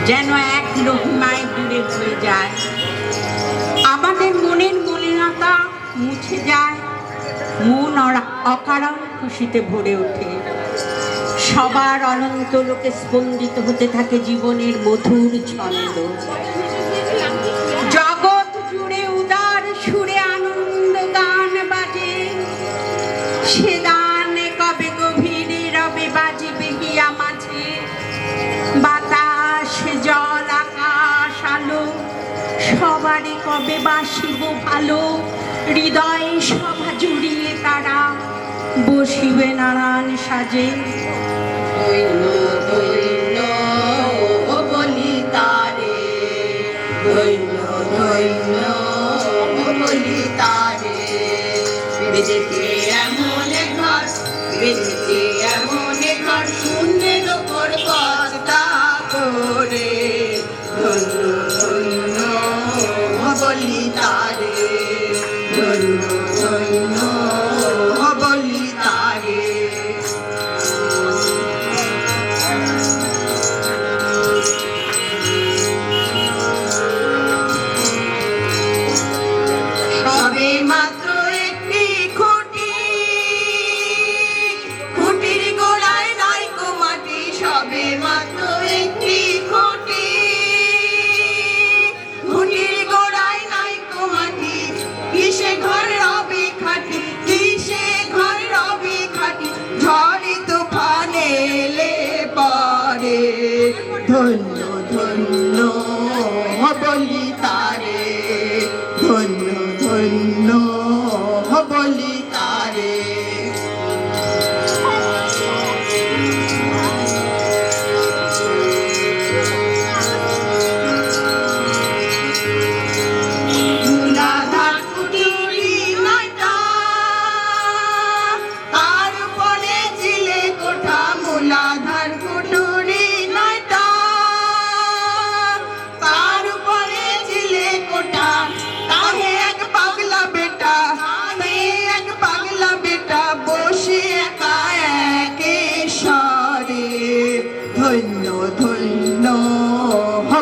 যেন এক রহিমায় দূরে হয়ে যায়। আমাদের মনের মলিনতা মুছে যায়, মন অকারণ খুশিতে ভরে ওঠে। সবার অনন্ত লোকে স্পন্দিত হতে থাকে জীবনের মধুর ছন্দ। জগৎ জুড়ে উদার সুরে আনন্দ গান বাজে, সে গান কবে গভীরে রবে বাজিবে গিয়া মাঝে। বাতাস জল আকাশ আলো সবারই কবে বাসিব ভালো, হৃদয় সভা জুড়িয়ে তারা বসিবে নারায়ণ সাজে। ধন্য ধন্য ও বলি তারে, ধন্য ধন্য ও বলি তারে। বেঁধেছে এমন ঘর, বেঁধেছে এমন ঘর, শূন্যের ওপর কর্তা করে। ধন্য ধন্য ও বলি তারে, ধন্য ধন্য ও বলি তারে। সবে মাত্র একটি খুঁটি, খুঁটির গোড়ায় নাইকো মাটি। সবে মাত্র একটি খুঁটি, খুঁটির গোড়ায় নাইকো মাটি। কিসে ঘর রবে খাটি, কিসে ঘর রবে খাটি, ঝড়ে তুফানে এলে পরে। ধন্য ধন্য বলি তারে, ধন্য ধন্য বলি তারে। মূলাধার কুটুরি নয়টা, তার উপরে চিলে কোঠা। মূলাধার কুটুরি নয়টা, তার উপরে চিলে কোঠা। তাহে এক পাগলা বেটা, তাহে এক পাগলা বেটা, বসে একা একে সরে। ধন্য ধন্য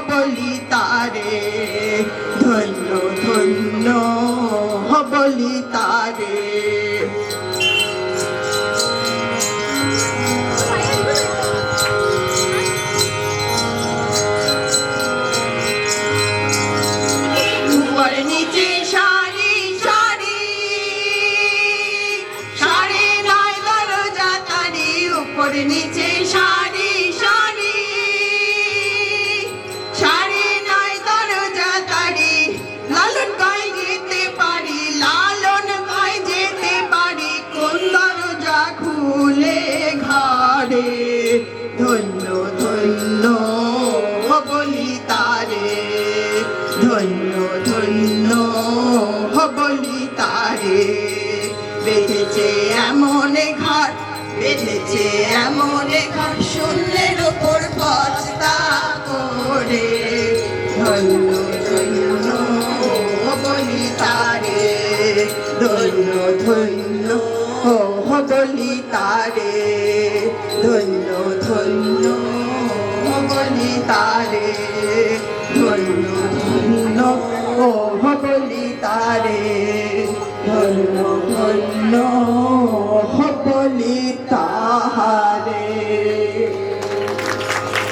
বলি তারে, ধন্য ধন্য বলি তারে। উপর নিচে সারি সারি, সারি নয় দরজা তারি। উপর নিচে সারি সারি, সারি নয় দরজা তারি। লালন গায়ে যেতে পারি, লালন গায়ে যেতে পারি, কোন দরজা খুলে ঘরে। ধন্য ধন্য বলি তারে, ধন্য ধন্য বলি তারে। বেঁধেছে এমন ঘর, বেঁধেছে এমন ঘর, শূন্যের ওপর বস্তা করে। ধন্য ধন্য বলি তারে, ধন্য ধন্য বলি তারে, ধন্য ধন্য বলি তারে, ধন্য ধন্য বলি তারে, ধন্য ধন্য বলি তারে।